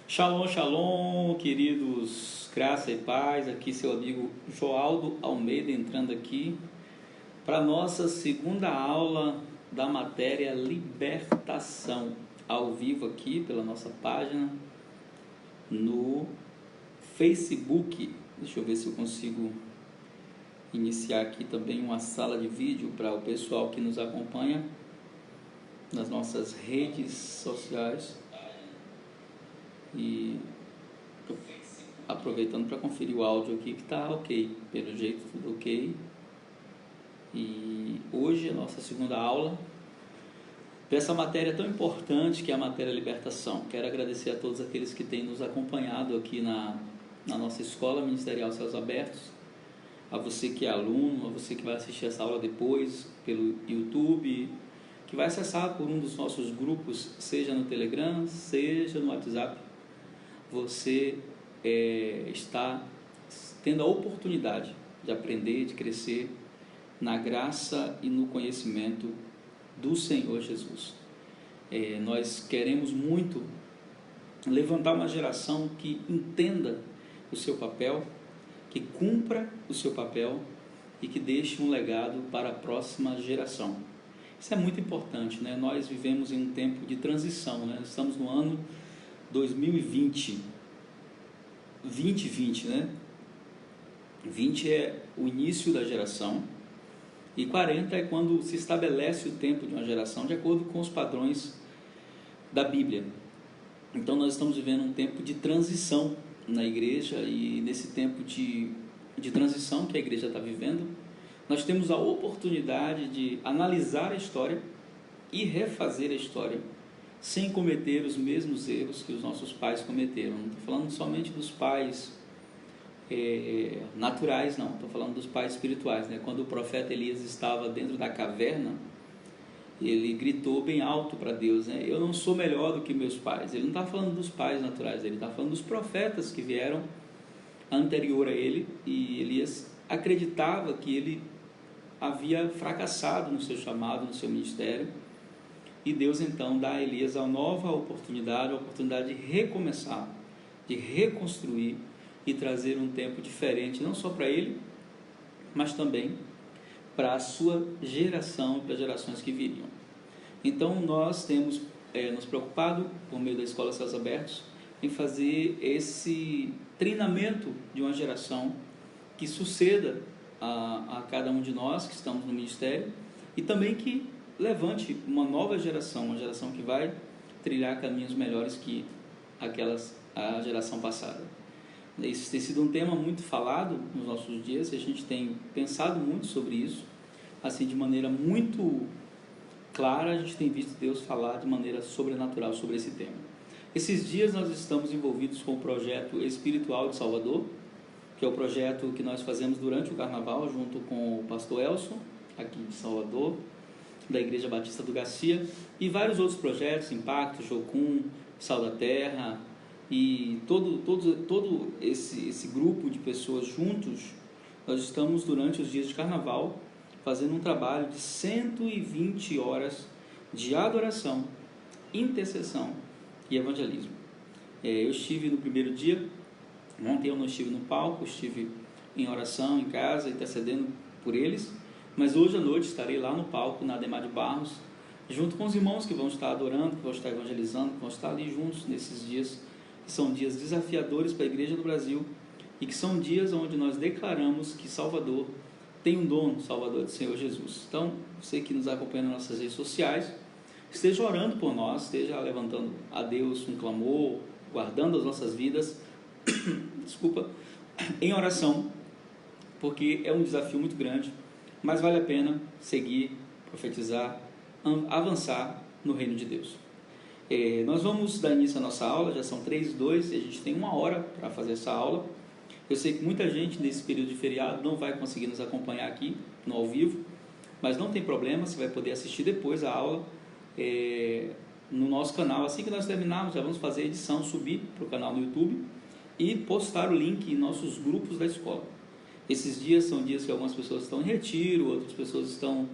Shalom, shalom, queridos, graça e paz. Aqui seu amigo Joaldo Almeida entrando aqui para nossa segunda aula da matéria libertação, ao vivo aqui pela nossa página no Facebook. Deixa eu ver se eu consigo iniciar aqui também uma sala de vídeo para o pessoal que nos acompanha nas nossas redes sociais. E aproveitando para conferir o áudio aqui que está ok, pelo jeito tudo ok. E hoje é a nossa segunda aula dessa matéria tão importante que é a matéria libertação. Quero agradecer a todos aqueles que têm nos acompanhado aqui na nossa Escola Ministerial Céus Abertos, a você que é aluno, a você que vai assistir essa aula depois pelo YouTube, que vai acessar por um dos nossos grupos, seja no Telegram, seja no WhatsApp. Você está tendo a oportunidade de aprender, de crescer na graça e no conhecimento do Senhor Jesus. Nós queremos muito levantar uma geração que entenda o seu papel, que cumpra o seu papel e que deixe um legado para a próxima geração. Isso é muito importante, né? Nós vivemos em um tempo de transição, né? Estamos no ano 2020, né? 20 é o início da geração e 40 é quando se estabelece o tempo de uma geração de acordo com os padrões da Bíblia. Então nós estamos vivendo um tempo de transição na igreja, e nesse tempo de transição que a igreja está vivendo, nós temos a oportunidade de analisar a história e refazer a história sem cometer os mesmos erros que os nossos pais cometeram. Não estou falando somente dos pais naturais, não. Estou falando dos pais espirituais, né? Quando o profeta Elias estava dentro da caverna, ele gritou bem alto para Deus, né? Eu não sou melhor do que meus pais. Ele não está falando dos pais naturais, ele está falando dos profetas que vieram anterior a ele, e Elias acreditava que ele havia fracassado no seu chamado, no seu ministério. E Deus então dá a Elias a nova oportunidade, a oportunidade de recomeçar, de reconstruir e trazer um tempo diferente, não só para ele, mas também para a sua geração e para as gerações que viriam. Então nós temos nos preocupado, por meio da Escola Céus Abertos, em fazer esse treinamento de uma geração que suceda a cada um de nós que estamos no ministério, e também que levante uma nova geração, uma geração que vai trilhar caminhos melhores que a geração passada. Esse tem sido um tema muito falado nos nossos dias, e a gente tem pensado muito sobre isso, assim, de maneira muito clara. A gente tem visto Deus falar de maneira sobrenatural sobre esse tema. Esses dias nós estamos envolvidos com o projeto Espiritual de Salvador, que é o projeto que nós fazemos durante o Carnaval, junto com o pastor Elson, aqui de Salvador, da Igreja Batista do Garcia, e vários outros projetos, Impacto, Jocum, Sal da Terra, e todo esse grupo de pessoas juntos. Nós estamos, durante os dias de Carnaval, fazendo um trabalho de 120 horas de adoração, intercessão e evangelismo. Eu estive no primeiro dia. Ontem eu não estive no palco, estive em oração, em casa, intercedendo por eles, mas hoje à noite estarei lá no palco, na Ademar de Barros, junto com os irmãos que vão estar adorando, que vão estar evangelizando, que vão estar ali juntos nesses dias, que são dias desafiadores para a Igreja do Brasil, e que são dias onde nós declaramos que Salvador tem um dono, Salvador do Senhor Jesus. Então, você que nos acompanha nas nossas redes sociais, esteja orando por nós, esteja levantando a Deus um clamor, guardando as nossas vidas, desculpa, em oração, porque é um desafio muito grande, mas vale a pena seguir, profetizar, avançar no reino de Deus. Nós vamos dar início à nossa aula, já são 3:02 e a gente tem 1 hora para fazer essa aula. Eu sei que muita gente nesse período de feriado não vai conseguir nos acompanhar aqui no ao vivo, mas não tem problema, você vai poder assistir depois a aula no nosso canal. Assim que nós terminarmos, já vamos fazer a edição, subir para o canal no YouTube e postar o link em nossos grupos da escola. Esses dias são dias que algumas pessoas estão em retiro, outras pessoas estão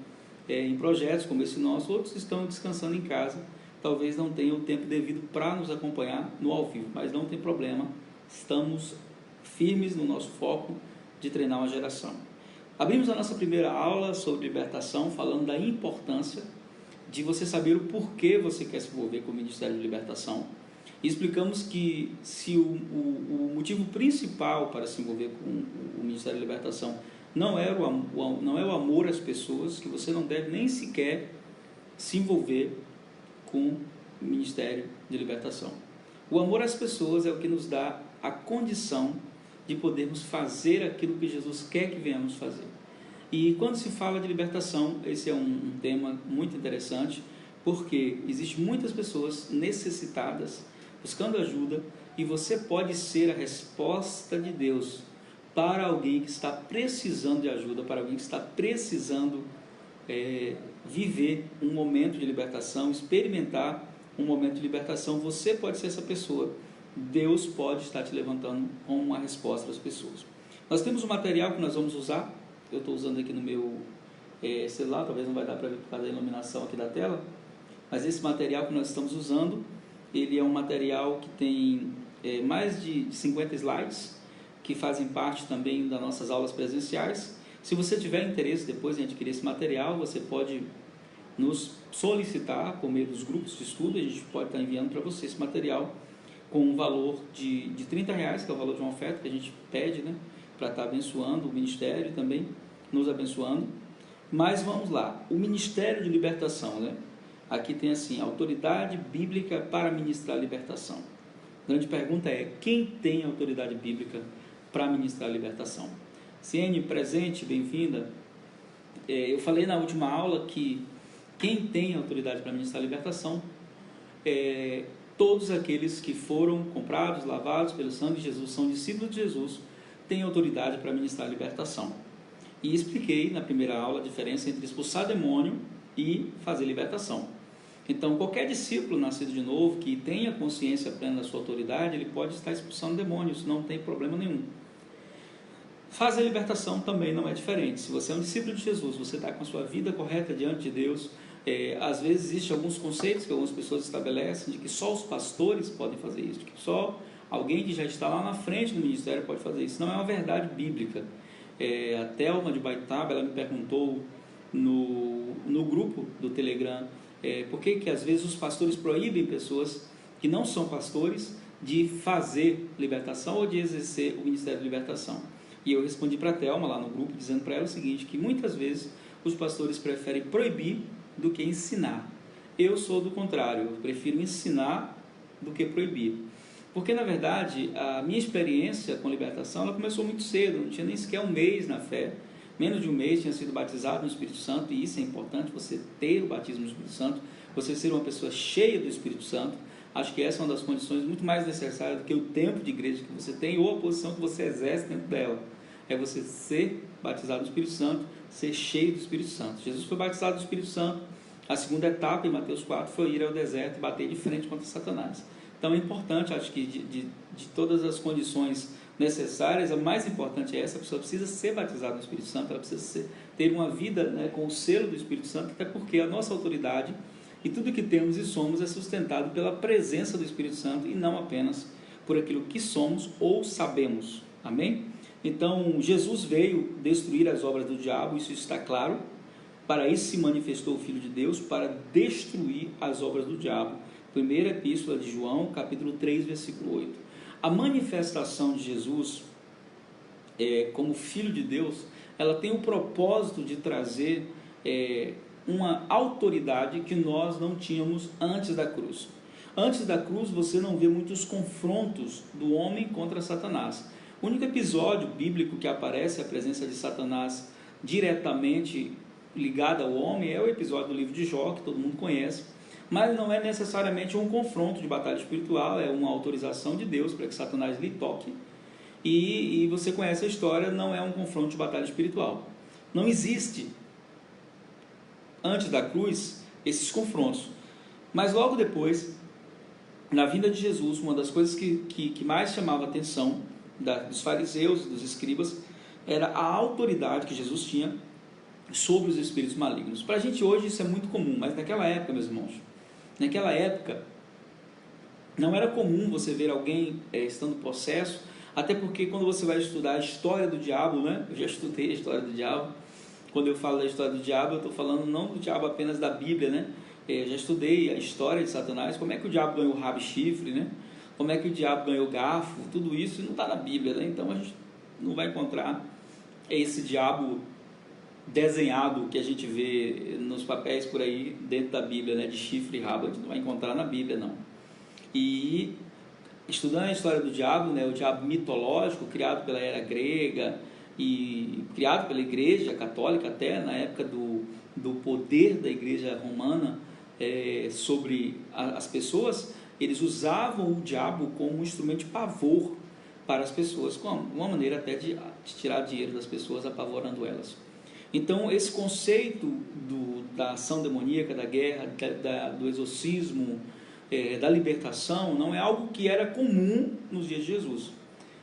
em projetos como esse nosso, outros estão descansando em casa, talvez não tenha o tempo devido para nos acompanhar no ao vivo, mas não tem problema, estamos firmes no nosso foco de treinar uma geração. Abrimos a nossa primeira aula sobre libertação, falando da importância de você saber o porquê você quer se envolver com o Ministério de Libertação. E explicamos que se o motivo principal para se envolver com o Ministério de Libertação não é o amor às pessoas, que você não deve nem sequer se envolver com o Ministério de Libertação. O amor às pessoas é o que nos dá a condição de podermos fazer aquilo que Jesus quer que venhamos fazer. E quando se fala de libertação, esse é um tema muito interessante, porque existem muitas pessoas necessitadas, buscando ajuda, e você pode ser a resposta de Deus para alguém que está precisando de ajuda, para alguém que está precisando viver um momento de libertação, experimentar um momento de libertação. Você pode ser essa pessoa. Deus pode estar te levantando como uma resposta às pessoas. Nós temos um material que nós vamos usar. Eu estou usando aqui no meu celular, talvez não vai dar para ver por causa da iluminação aqui da tela, mas esse material que nós estamos usando, ele é um material que tem mais de 50 slides, que fazem parte também das nossas aulas presenciais. Se você tiver interesse depois em adquirir esse material, você pode nos solicitar por meio dos grupos de estudo, a gente pode estar enviando para você esse material com um valor de R$30, que é o valor de uma oferta que a gente pede, né, para estar abençoando o ministério e também nos abençoando. Mas vamos lá, o Ministério de Libertação, né? Aqui tem assim, autoridade bíblica para ministrar a libertação. A grande pergunta é, quem tem autoridade bíblica para ministrar a libertação? Ciene, presente, bem-vinda. Eu falei na última aula que quem tem autoridade para ministrar a libertação é todos aqueles que foram comprados, lavados pelo sangue de Jesus, são discípulos de Jesus, têm autoridade para ministrar a libertação. E expliquei na primeira aula a diferença entre expulsar demônio e fazer libertação. Então, qualquer discípulo nascido de novo, que tenha consciência plena da sua autoridade, ele pode estar expulsando demônios, não tem problema nenhum. Fazer libertação também não é diferente. Se você é um discípulo de Jesus, você está com a sua vida correta diante de Deus. Às vezes existem alguns conceitos que algumas pessoas estabelecem de que só os pastores podem fazer isso, de que só alguém que já está lá na frente do ministério pode fazer isso. Não é uma verdade bíblica. A Thelma de Baitaba, ela me perguntou no grupo do Telegram por que às vezes os pastores proíbem pessoas que não são pastores de fazer libertação ou de exercer o ministério de libertação. E eu respondi para a Thelma lá no grupo, dizendo para ela o seguinte, que muitas vezes os pastores preferem proibir do que ensinar. Eu sou do contrário, eu prefiro ensinar do que proibir. Porque, na verdade, a minha experiência com libertação, ela começou muito cedo, não tinha nem sequer um mês na fé. Menos de um mês tinha sido batizado no Espírito Santo, e isso é importante, você ter o batismo no Espírito Santo, você ser uma pessoa cheia do Espírito Santo. Acho que essa é uma das condições muito mais necessárias do que o tempo de igreja que você tem ou a posição que você exerce dentro dela. É você ser batizado no Espírito Santo, ser cheio do Espírito Santo. Jesus foi batizado no Espírito Santo. A segunda etapa, em Mateus 4, foi ir ao deserto e bater de frente contra Satanás. Então é importante, acho que de todas as condições necessárias, a mais importante é essa: a pessoa precisa ser batizada no Espírito Santo, ela precisa ter uma vida, né, com o selo do Espírito Santo, até porque a nossa autoridade e tudo que temos e somos é sustentado pela presença do Espírito Santo e não apenas por aquilo que somos ou sabemos. Amém? Então, Jesus veio destruir as obras do diabo, isso está claro. Para isso se manifestou o Filho de Deus, para destruir as obras do diabo. Primeira Epístola de João, capítulo 3, versículo 8. A manifestação de Jesus como Filho de Deus, ela tem o propósito de trazer uma autoridade que nós não tínhamos antes da cruz. Antes da cruz você não vê muitos confrontos do homem contra Satanás. O único episódio bíblico que aparece a presença de Satanás diretamente ligada ao homem é o episódio do livro de Jó, que todo mundo conhece, mas não é necessariamente um confronto de batalha espiritual, é uma autorização de Deus para que Satanás lhe toque, e você conhece a história, não é um confronto de batalha espiritual. Não existe, antes da cruz, esses confrontos, mas logo depois, na vinda de Jesus, uma das coisas que mais chamava a atenção dos fariseus, dos escribas, era a autoridade que Jesus tinha sobre os espíritos malignos. Para a gente hoje isso é muito comum, mas naquela época, meus irmãos, Naquela época, não era comum você ver alguém estando possesso, até porque quando você vai estudar a história do diabo, né? Eu já estudei a história do diabo. Quando eu falo da história do diabo, eu estou falando não do diabo apenas da Bíblia, né? Eu já estudei a história de Satanás, como é que o diabo ganhou rabo e chifre, né? Como é que o diabo ganhou garfo, tudo isso não está na Bíblia, né? Então a gente não vai encontrar esse diabo desenhado que a gente vê nos papéis por aí dentro da Bíblia, né? De chifre e rabo, a gente não vai encontrar na Bíblia, não. E estudando a história do diabo, né? O diabo mitológico, criado pela era grega e criado pela igreja católica até na época do poder da igreja romana sobre as pessoas, eles usavam o diabo como um instrumento de pavor para as pessoas, com uma maneira até de tirar dinheiro das pessoas, apavorando elas. Então esse conceito da ação demoníaca, da guerra, do exorcismo, da libertação, não é algo que era comum nos dias de Jesus.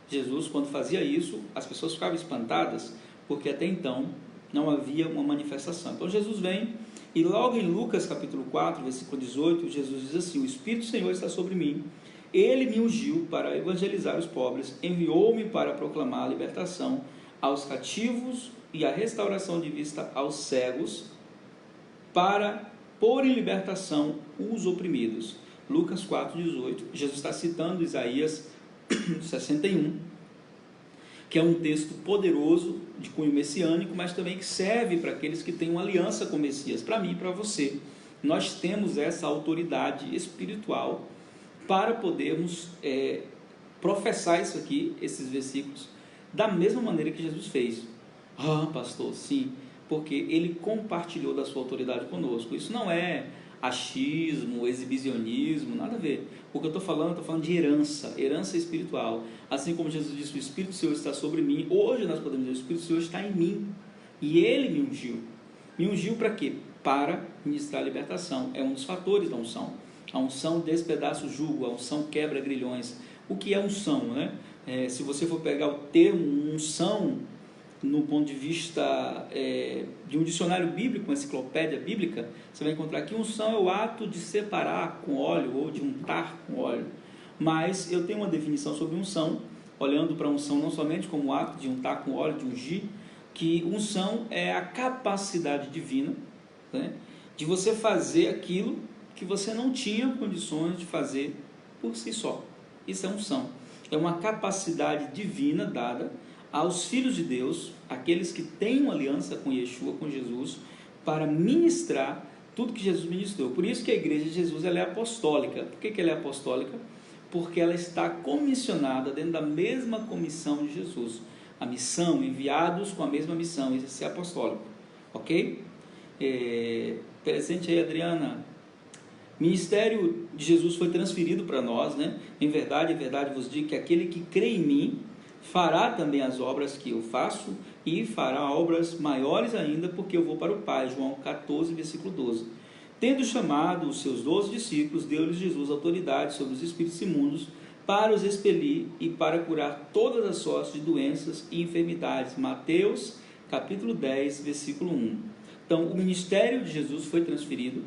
Jesus, quando fazia isso, as pessoas ficavam espantadas, porque até então não havia uma manifestação. Então Jesus vem, e logo em Lucas capítulo 4, versículo 18, Jesus diz assim: o Espírito do Senhor está sobre mim, Ele me ungiu para evangelizar os pobres, enviou-me para proclamar a libertação aos cativos e a restauração de vista aos cegos, para pôr em libertação os oprimidos. Lucas 4,18, Jesus está citando Isaías 61, que é um texto poderoso, de cunho messiânico, mas também que serve para aqueles que têm uma aliança com o Messias, para mim e para você. Nós temos essa autoridade espiritual para podermos professar isso aqui, esses versículos, da mesma maneira que Jesus fez. Ah, pastor, sim, porque ele compartilhou da sua autoridade conosco. Isso não é achismo, exibicionismo, nada a ver. O que eu estou falando de herança espiritual. Assim como Jesus disse, o Espírito do Senhor está sobre mim, hoje nós podemos dizer, o Espírito do Senhor está em mim, e Ele me ungiu. Me ungiu para quê? Para ministrar a libertação. É um dos fatores da unção. A unção despedaça o jugo, a unção quebra grilhões. O que é unção, né? Se você for pegar o termo unção, no ponto de vista de um dicionário bíblico, uma enciclopédia bíblica, você vai encontrar que unção é o ato de separar com óleo ou de untar com óleo. Mas eu tenho uma definição sobre unção, olhando para unção não somente como o ato de untar com óleo, de ungir, que unção é a capacidade divina, né, de você fazer aquilo que você não tinha condições de fazer por si só. Isso é unção. É uma capacidade divina dada aos filhos de Deus, aqueles que têm uma aliança com Yeshua, com Jesus, para ministrar tudo que Jesus ministrou. Por isso que a igreja de Jesus ela é apostólica. Por que ela é apostólica? Porque ela está comissionada dentro da mesma comissão de Jesus. A missão, enviados com a mesma missão, isso é apostólico. Ok? Presente aí, Adriana. Ministério de Jesus foi transferido para nós, né? Em verdade vos digo que aquele que crê em mim fará também as obras que eu faço e fará obras maiores ainda, porque eu vou para o Pai. João 14, versículo 12. Tendo chamado os seus 12 discípulos, deu-lhes Jesus autoridade sobre os espíritos imundos para os expelir e para curar todas as sortes de doenças e enfermidades. Mateus capítulo 10, versículo 1. Então, o ministério de Jesus foi transferido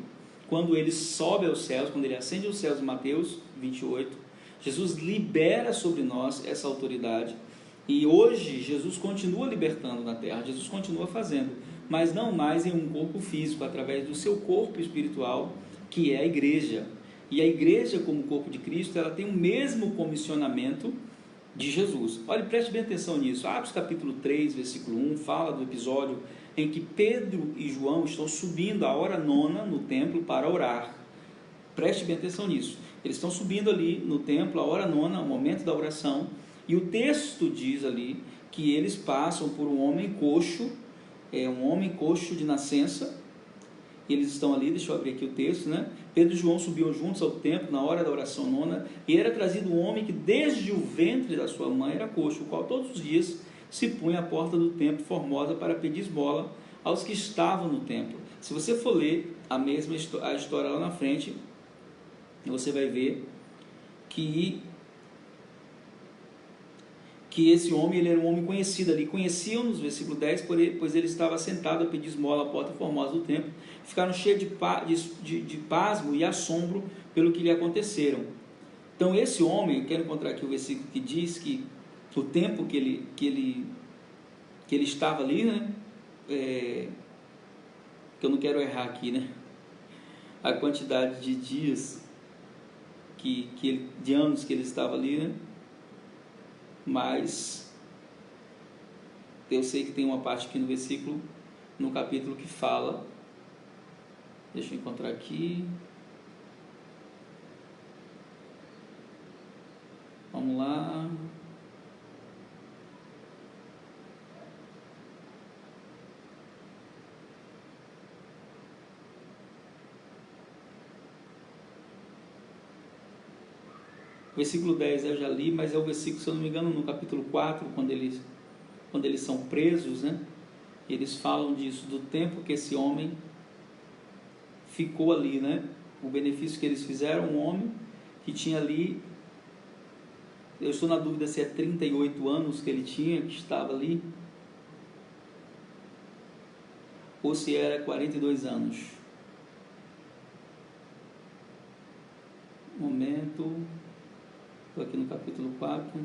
quando ele sobe aos céus, quando ele ascende aos céus, Mateus 28. Jesus libera sobre nós essa autoridade, e hoje Jesus continua libertando na terra, Jesus continua fazendo, mas não mais em um corpo físico, através do seu corpo espiritual, que é a igreja. E a igreja, como corpo de Cristo, ela tem o mesmo comissionamento de Jesus. Olha, preste bem atenção nisso. Atos capítulo 3, versículo 1, fala do episódio em que Pedro e João estão subindo a hora nona no templo para orar. Preste bem atenção nisso. Eles estão subindo ali no templo, a hora nona, o momento da oração, e o texto diz ali que eles passam por um homem coxo, um homem coxo de nascença. Eles estão ali, deixa eu abrir aqui o texto, né? Pedro e João subiam juntos ao templo na hora da oração nona, e era trazido um homem que desde o ventre da sua mãe era coxo, o qual todos os dias se punha à porta do templo formosa para pedir esmola aos que estavam no templo. Se você for ler a história lá na frente, você vai ver que que esse homem, ele era um homem conhecido ali. Conheciam-nos, versículo 10, pois ele estava sentado a pedir esmola à porta formosa do templo. Ficaram cheios de pasmo e assombro pelo que lhe aconteceram. Então esse homem, eu quero encontrar aqui o versículo que diz que o tempo que ele estava ali, né? Que eu não quero errar aqui, né? A quantidade de dias, de anos que ele estava ali, né? Mas eu sei que tem uma parte aqui no versículo, no capítulo, que fala, deixa eu encontrar aqui, vamos lá, o versículo 10 eu já li, mas é o versículo, se eu não me engano, no capítulo 4, quando eles são presos, né? Eles falam disso, do tempo que esse homem ficou ali, né? O benefício que eles fizeram, um homem que tinha ali, eu estou na dúvida se é 38 anos que ele tinha, que estava ali, ou se era 42 anos. Momento, estou aqui no capítulo 4.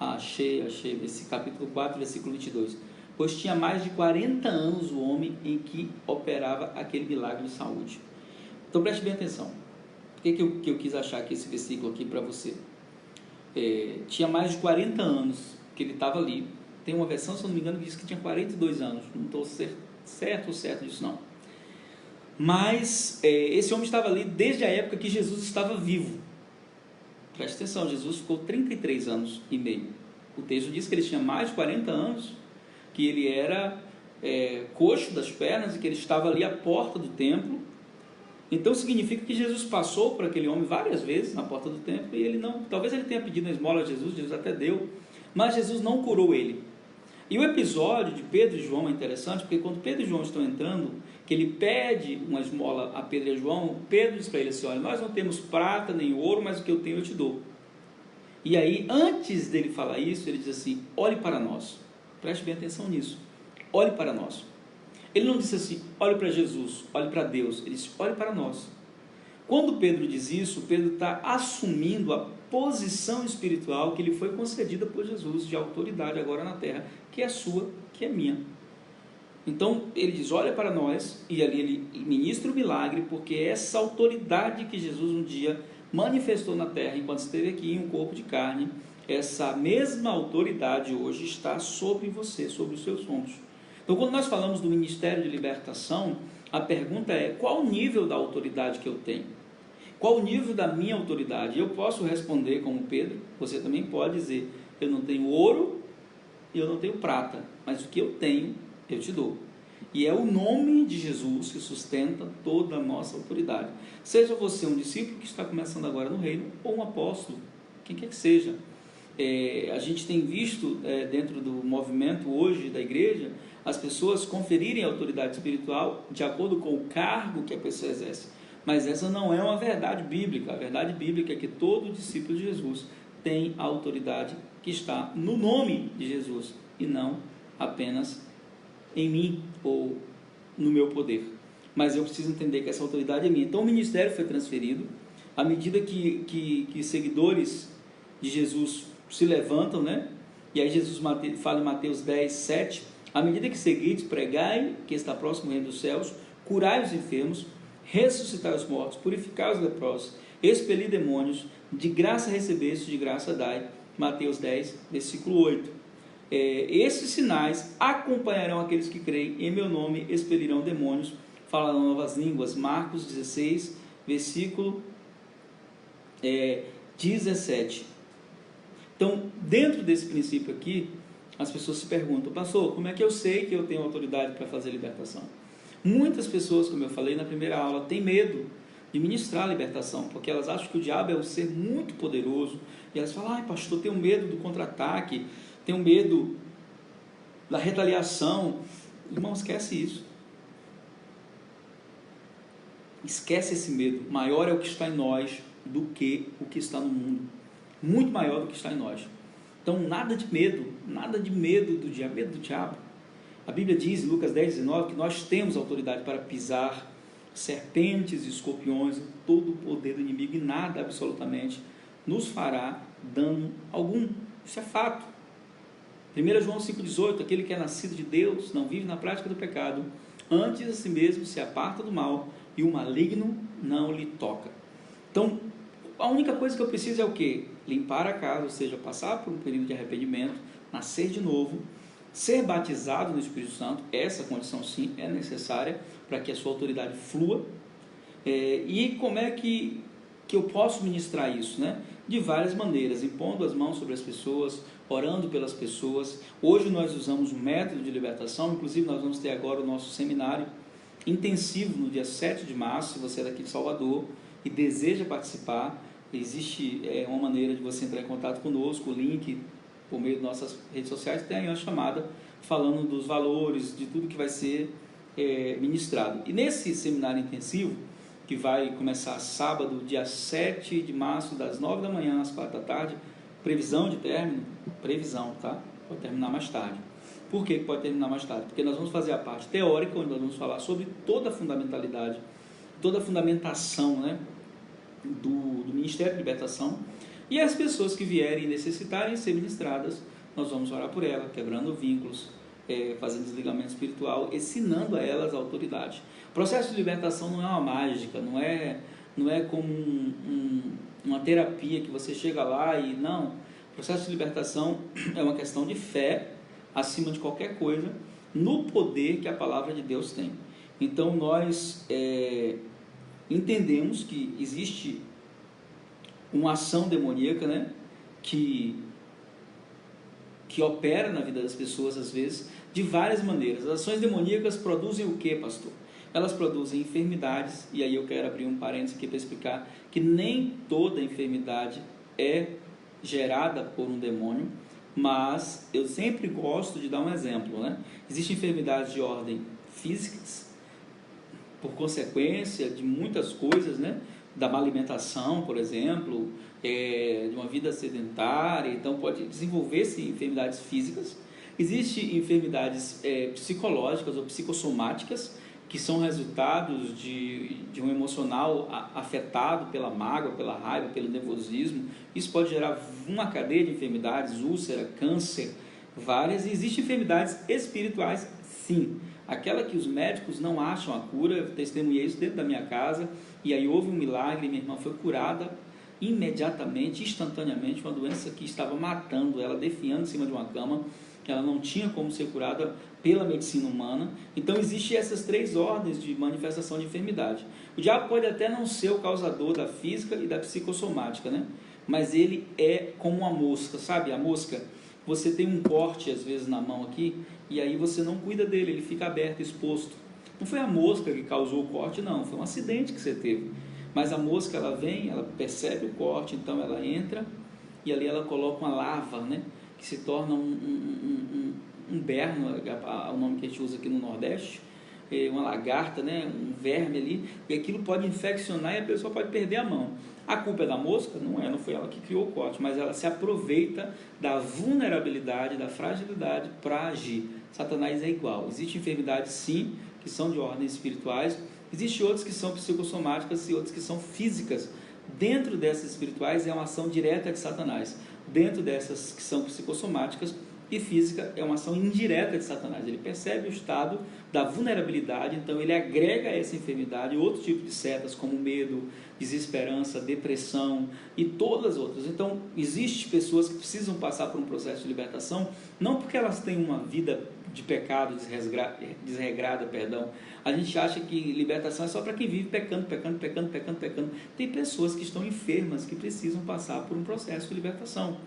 Achei, esse capítulo 4, versículo 22. Pois tinha mais de 40 anos o homem em que operava aquele milagre de saúde. Então preste bem atenção. Por que eu quis achar aqui esse versículo aqui para você? Tinha mais de 40 anos que ele estava ali. Tem uma versão, se eu não me engano, que diz que tinha 42 anos. Não estou certo disso não. Mas esse homem estava ali desde a época que Jesus estava vivo. Preste atenção, Jesus ficou 33 anos e meio. O texto diz que ele tinha mais de 40 anos, que ele era coxo das pernas e que ele estava ali à porta do templo. Então significa que Jesus passou por aquele homem várias vezes na porta do templo e ele não, talvez ele tenha pedido uma esmola a Jesus, Jesus até deu, mas Jesus não curou ele. E o episódio de Pedro e João é interessante, porque quando Pedro e João estão entrando, que ele pede uma esmola a Pedro e a João, Pedro diz para ele assim: olha, nós não temos prata nem ouro, mas o que eu tenho eu te dou. E aí, antes dele falar isso, ele diz assim: olhe para nós. Preste bem atenção nisso. Olhe para nós. Ele não disse assim: olhe para Jesus, olhe para Deus. Ele disse: olhe para nós. Quando Pedro diz isso, Pedro está assumindo a posição espiritual que lhe foi concedida por Jesus, de autoridade agora na terra, que é sua, que é minha. Então ele diz: olha para nós, e ali ele ministra o milagre, porque essa autoridade que Jesus um dia manifestou na terra, enquanto esteve aqui em um corpo de carne, essa mesma autoridade hoje está sobre você, sobre os seus ombros. Então quando nós falamos do ministério de libertação, a pergunta é: qual o nível da autoridade que eu tenho? Qual o nível da minha autoridade? Eu posso responder como Pedro, você também pode dizer: eu não tenho ouro e eu não tenho prata, mas o que eu tenho, eu te dou. E é o nome de Jesus que sustenta toda a nossa autoridade. Seja você um discípulo que está começando agora no reino, ou um apóstolo, quem quer que seja. A gente tem visto dentro do movimento hoje da igreja, as pessoas conferirem autoridade espiritual de acordo com o cargo que a pessoa exerce. Mas essa não é uma verdade bíblica. A verdade bíblica é que todo discípulo de Jesus tem a autoridade que está no nome de Jesus, e não apenas em mim ou no meu poder. Mas eu preciso entender que essa autoridade é minha. Então o ministério foi transferido. À medida que seguidores de Jesus se levantam, né? E aí Jesus fala em Mateus 10, 7, à medida que seguides, pregai que está próximo o reino dos céus, curai os enfermos, ressuscitai os mortos, purificai os leprosos, expelir demônios, de graça recebeste, de graça dai. Mateus 10, versículo 8. Esses sinais acompanharão aqueles que creem, em meu nome expelirão demônios, falarão novas línguas. Marcos 16, versículo 17. Então, dentro desse princípio aqui, as pessoas se perguntam: pastor, como é que eu sei que eu tenho autoridade para fazer libertação? Muitas pessoas, como eu falei na primeira aula, têm medo de ministrar a libertação, porque elas acham que o diabo é um ser muito poderoso, e elas falam: ai pastor, tenho medo do contra-ataque, tenho medo da retaliação. Irmão, esquece isso. Esquece esse medo. Maior é o que está em nós do que o que está no mundo. Muito maior do que está em nós. Então, nada de medo do diabo, medo do diabo. A Bíblia diz, em Lucas 10, 19, que nós temos autoridade para pisar serpentes e escorpiões, todo o poder do inimigo, e nada absolutamente nos fará dano algum. Isso é fato. 1 João 5,18, aquele que é nascido de Deus não vive na prática do pecado, antes a si mesmo se aparta do mal, e o maligno não lhe toca. Então, a única coisa que eu preciso é o quê? Limpar a casa, ou seja, passar por um período de arrependimento, nascer de novo, ser batizado no Espírito Santo. Essa condição sim é necessária para que a sua autoridade flua. E como é que eu posso ministrar isso, né? De várias maneiras, impondo as mãos sobre as pessoas, orando pelas pessoas. Hoje nós usamos um método de libertação, inclusive nós vamos ter agora o nosso seminário intensivo no dia 7 de março, se você é daqui de Salvador e deseja participar, existe uma maneira de você entrar em contato conosco, o link por meio de nossas redes sociais, tem aí uma chamada falando dos valores, de tudo que vai ser ministrado. E nesse seminário intensivo, que vai começar sábado, dia 7 de março, das 9 da manhã às 4 da tarde, previsão de término, tá? Pode terminar mais tarde. Por que pode terminar mais tarde? Porque nós vamos fazer a parte teórica, onde nós vamos falar sobre toda a fundamentalidade, toda a fundamentação, né, do Ministério de Libertação, e as pessoas que vierem necessitarem ser ministradas, nós vamos orar por elas, quebrando vínculos, fazendo desligamento espiritual, ensinando a elas a autoridade. O processo de libertação não é uma mágica, não é como uma terapia que você chega lá e não. O processo de libertação é uma questão de fé, acima de qualquer coisa, no poder que a palavra de Deus tem. Então nós entendemos que existe uma ação demoníaca, né, que opera na vida das pessoas, às vezes, de várias maneiras. As ações demoníacas produzem o que, pastor? Elas produzem enfermidades, e aí eu quero abrir um parênteses aqui para explicar que nem toda enfermidade é gerada por um demônio, mas eu sempre gosto de dar um exemplo, né? Existem enfermidades de ordem físicas, por consequência de muitas coisas, né? Da má alimentação, por exemplo, de uma vida sedentária, então pode desenvolver-se enfermidades físicas. Existem enfermidades psicológicas ou psicossomáticas, que são resultados de um emocional afetado pela mágoa, pela raiva, pelo nervosismo. Isso pode gerar uma cadeia de enfermidades, úlcera, câncer, várias. E existem enfermidades espirituais, sim. Aquela que os médicos não acham a cura. Eu testemunhei isso dentro da minha casa, e aí houve um milagre, minha irmã foi curada imediatamente, instantaneamente, uma doença que estava matando ela, definhando em cima de uma cama. Ela não tinha como ser curada pela medicina humana. Então existem essas três ordens de manifestação de enfermidade. O diabo pode até não ser o causador da física e da psicossomática, né? Mas ele é como uma mosca, sabe? A mosca, você tem um corte às vezes na mão aqui, e aí você não cuida dele, ele fica aberto, exposto. Não foi a mosca que causou o corte, não, foi um acidente que você teve. Mas a mosca, ela vem, ela percebe o corte, então ela entra, e ali ela coloca uma larva, né? Que se torna um berno, é o nome que a gente usa aqui no Nordeste, uma lagarta, né? Um verme ali, e aquilo pode infeccionar e a pessoa pode perder a mão. A culpa é da mosca? Não foi ela que criou o corte, mas ela se aproveita da vulnerabilidade, da fragilidade para agir. Satanás é igual. Existem enfermidades, sim, que são de ordens espirituais, existem outras que são psicossomáticas e outras que são físicas. Dentro dessas espirituais é uma ação direta de Satanás. Dentro dessas que são psicossomáticas e física é uma ação indireta de Satanás. Ele percebe o estado da vulnerabilidade, então ele agrega a essa enfermidade outro tipo de setas, como medo, desesperança, depressão e todas as outras. Então, existem pessoas que precisam passar por um processo de libertação, não porque elas têm uma vida de pecado desregrada, perdão. A gente acha que libertação é só para quem vive pecando. Tem pessoas que estão enfermas, que precisam passar por um processo de libertação.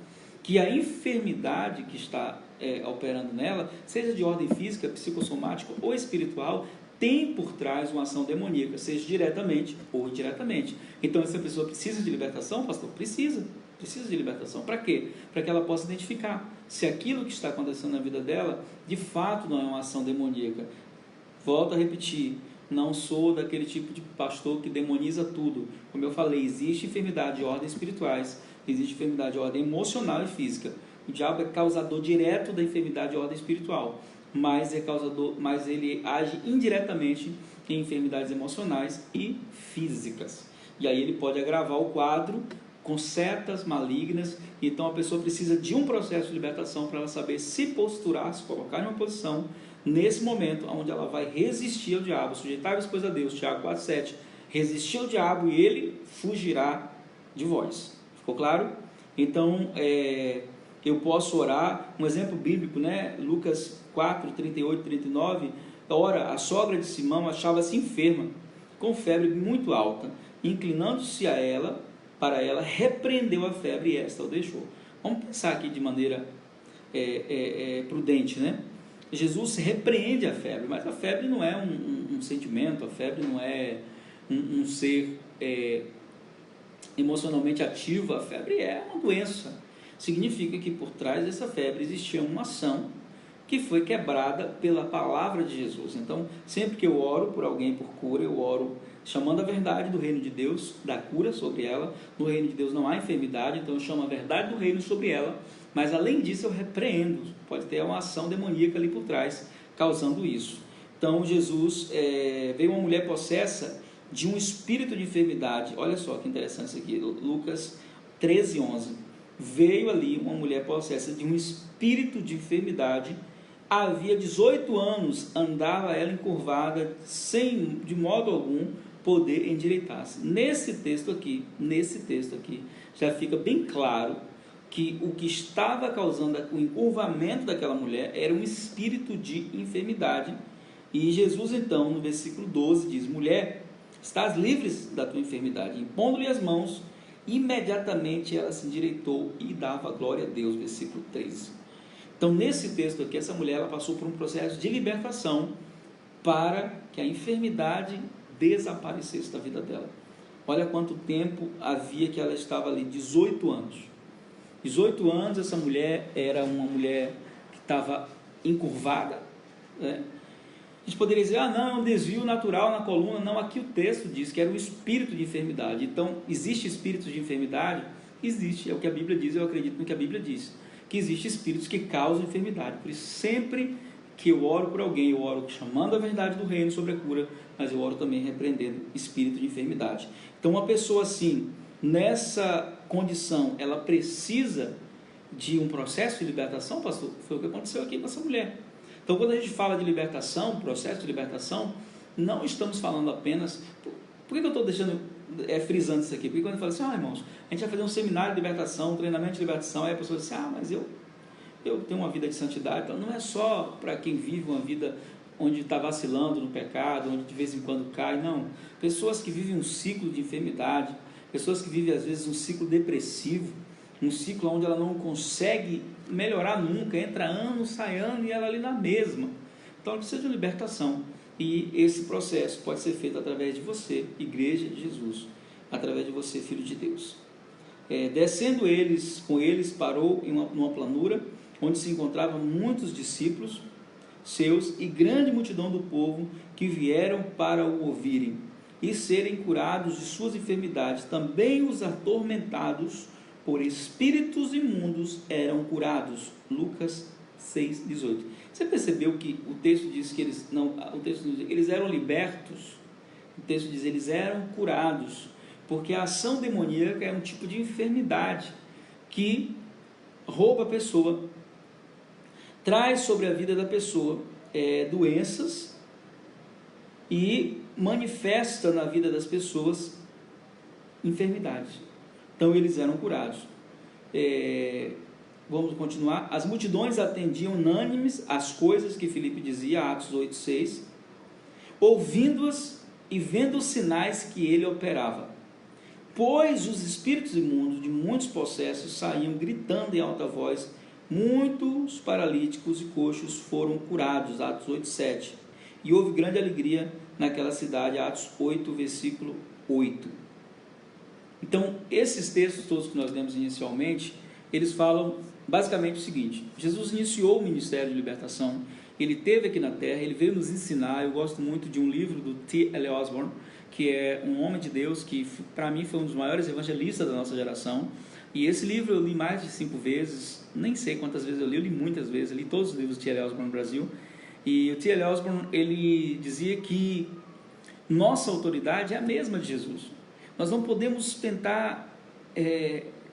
Que a enfermidade que está operando nela, seja de ordem física, psicossomática ou espiritual, tem por trás uma ação demoníaca, seja diretamente ou indiretamente. Então, essa pessoa precisa de libertação, pastor? Precisa de libertação. Para quê? Para que ela possa identificar se aquilo que está acontecendo na vida dela, de fato não é uma ação demoníaca. Volto a repetir, não sou daquele tipo de pastor que demoniza tudo. Como eu falei, existe enfermidade de ordem espirituais, existe enfermidade de ordem emocional e física. O diabo é causador direto da enfermidade de ordem espiritual, mas ele age indiretamente em enfermidades emocionais e físicas. E aí ele pode agravar o quadro com setas malignas. Então a pessoa precisa de um processo de libertação para ela saber se posturar, se colocar em uma posição nesse momento onde ela vai resistir ao diabo. Sujeitai-vos, pois, a Deus, Tiago 4,7. Resistir ao diabo e ele fugirá de vós. Ficou claro? Então eu posso orar, um exemplo bíblico, né? Lucas 4, 38, 39. Ora, a sogra de Simão achava-se enferma, com febre muito alta. Inclinando-se para ela, repreendeu a febre e esta o deixou. Vamos pensar aqui de maneira prudente, né? Jesus repreende a febre, mas a febre não é um sentimento, a febre não é um ser emocionalmente ativo, a febre é uma doença. Significa que por trás dessa febre existia uma ação que foi quebrada pela palavra de Jesus. Então, sempre que eu oro por alguém por cura, eu oro chamando a verdade do reino de Deus, da cura sobre ela. No reino de Deus não há enfermidade, então eu chamo a verdade do reino sobre ela, mas além disso eu repreendo. Pode ter uma ação demoníaca ali por trás, causando isso. Então Jesus, veio uma mulher possessa de um espírito de enfermidade. Olha só que interessante isso aqui, Lucas 13, 11. Veio ali uma mulher possessa de um espírito de enfermidade. Havia 18 anos, andava ela encurvada, sem de modo algum poder endireitar-se. Nesse texto aqui, já fica bem claro que o que estava causando o encurvamento daquela mulher era um espírito de enfermidade. E Jesus então, no versículo 12, diz: mulher, estás livre da tua enfermidade. Impondo-lhe as mãos, imediatamente ela se endireitou e dava glória a Deus. Versículo 13. Então, nesse texto aqui, essa mulher ela passou por um processo de libertação para que a enfermidade desaparecesse da vida dela. Olha quanto tempo havia que ela estava ali, 18 anos. 18 anos, essa mulher era uma mulher que estava encurvada, né? A gente poderia dizer, não, é um desvio natural na coluna. Não, aqui o texto diz que era um espírito de enfermidade. Então, existe espíritos de enfermidade? Existe, é o que a Bíblia diz, eu acredito no que a Bíblia diz, que existem espíritos que causam enfermidade. Por isso, sempre que eu oro por alguém, eu oro chamando a verdade do reino sobre a cura, mas eu oro também repreendendo espírito de enfermidade. Então, uma pessoa assim, nessa condição, ela precisa de um processo de libertação, pastor? Foi o que aconteceu aqui com essa mulher. Então, quando a gente fala de libertação, processo de libertação, não estamos falando apenas... Por que eu estou frisando isso aqui? Porque quando eu falo assim, irmãos, a gente vai fazer um seminário de libertação, um treinamento de libertação, aí a pessoa diz assim, mas eu tenho uma vida de santidade. Então, não é só para quem vive uma vida onde está vacilando no pecado, onde de vez em quando cai, não. Pessoas que vivem um ciclo de enfermidade, pessoas que vivem às vezes um ciclo depressivo, um ciclo onde ela não consegue melhorar nunca, entra ano, sai ano e ela ali na mesma. Então ela precisa de uma libertação, e esse processo pode ser feito através de você, igreja de Jesus, através de você, filho de Deus. Descendo com eles, parou numa planura, onde se encontravam muitos discípulos seus e grande multidão do povo que vieram para o ouvirem e serem curados de suas enfermidades. Também os atormentados por espíritos imundos eram curados. Lucas 6, 18. Você percebeu que o texto diz que eles eram libertos? O texto diz que eles eram curados, porque a ação demoníaca é um tipo de enfermidade que rouba a pessoa, traz sobre a vida da pessoa doenças e manifesta na vida das pessoas enfermidades. Então eles eram curados. Vamos continuar. As multidões atendiam unânimes às coisas que Filipe dizia, Atos 8, 6, ouvindo-as e vendo os sinais que ele operava. Pois os espíritos imundos de muitos possessos saíam gritando em alta voz. Muitos paralíticos e coxos foram curados, Atos 8, 7. E houve grande alegria naquela cidade, Atos 8, versículo 8. Então, esses textos todos que nós lemos inicialmente, eles falam basicamente o seguinte: Jesus iniciou o ministério de libertação, ele esteve aqui na terra, ele veio nos ensinar. Eu gosto muito de um livro do T.L. Osborne, que é um homem de Deus que para mim foi um dos maiores evangelistas da nossa geração. E esse livro eu li mais de 5 vezes, nem sei quantas vezes eu li muitas vezes, eu li todos os livros de T.L. Osborne no Brasil. E o T.L. Osborne, ele dizia que nossa autoridade é a mesma de Jesus. Nós não podemos tentar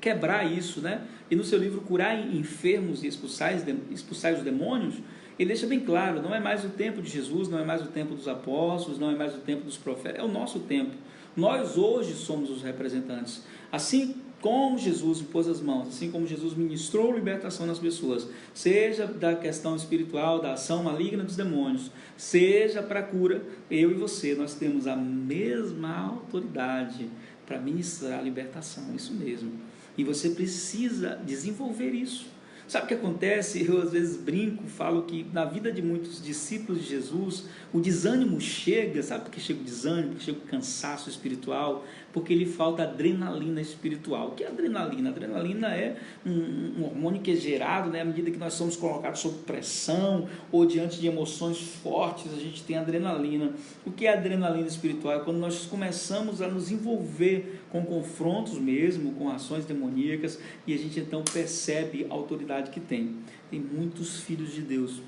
quebrar isso, né? E no seu livro Curar Enfermos e Expulsar os Demônios, ele deixa bem claro, não é mais o tempo de Jesus, não é mais o tempo dos apóstolos, não é mais o tempo dos profetas, é o nosso tempo. Nós hoje somos os representantes. Assim como Jesus impôs as mãos, assim como Jesus ministrou libertação nas pessoas, seja da questão espiritual, da ação maligna dos demônios, seja para a cura, eu e você, nós temos a mesma autoridade para ministrar a libertação, isso mesmo. E você precisa desenvolver isso. Sabe o que acontece? Eu às vezes brinco, falo que na vida de muitos discípulos de Jesus, o desânimo chega. Sabe por que chega o desânimo? Porque chega o cansaço espiritual, porque lhe falta adrenalina espiritual. O que é adrenalina? Adrenalina é um hormônio que é gerado, né, à medida que nós somos colocados sob pressão ou diante de emoções fortes, a gente tem adrenalina. O que é adrenalina espiritual? É quando nós começamos a nos envolver com confrontos mesmo, com ações demoníacas, e a gente então percebe a autoridade que tem. Tem muitos filhos de Deus,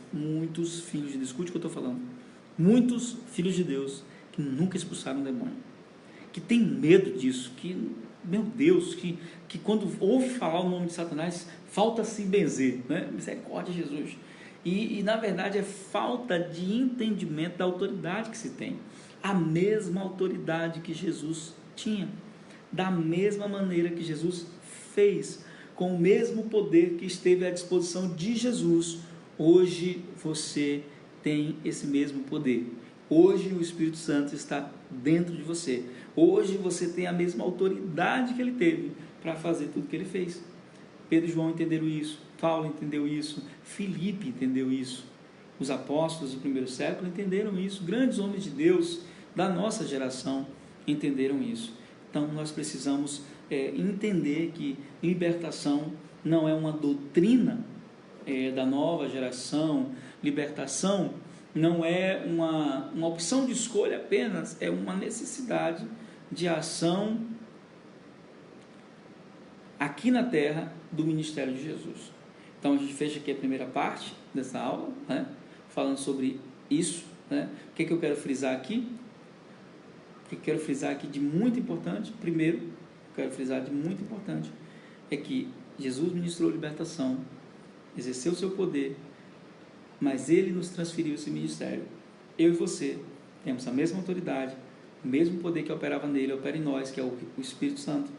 escute o que eu estou falando, muitos filhos de Deus que nunca expulsaram um demônio, que tem medo disso, que, meu Deus, que quando ouve falar o nome de Satanás, falta se benzer, né? Misericórdia de Jesus. E na verdade é falta de entendimento da autoridade que se tem, a mesma autoridade que Jesus tinha, da mesma maneira que Jesus fez, com o mesmo poder que esteve à disposição de Jesus, hoje você tem esse mesmo poder. Hoje o Espírito Santo está dentro de você. Hoje você tem a mesma autoridade que ele teve para fazer tudo o que ele fez. Pedro e João entenderam isso, Paulo entendeu isso, Filipe entendeu isso, os apóstolos do primeiro século entenderam isso, grandes homens de Deus da nossa geração entenderam isso. Então nós precisamos entender que libertação não é uma doutrina da nova geração, libertação não é uma opção de escolha apenas, é uma necessidade de ação aqui na terra do ministério de Jesus. Então a gente fecha aqui a primeira parte dessa aula, né, falando sobre isso, né. O que eu quero frisar aqui? O que eu quero frisar aqui de muito importante, primeiro, é que Jesus ministrou libertação, exerceu o seu poder, mas ele nos transferiu esse ministério. Eu e você temos a mesma autoridade, o mesmo poder que operava nele, opera em nós, que é o Espírito Santo,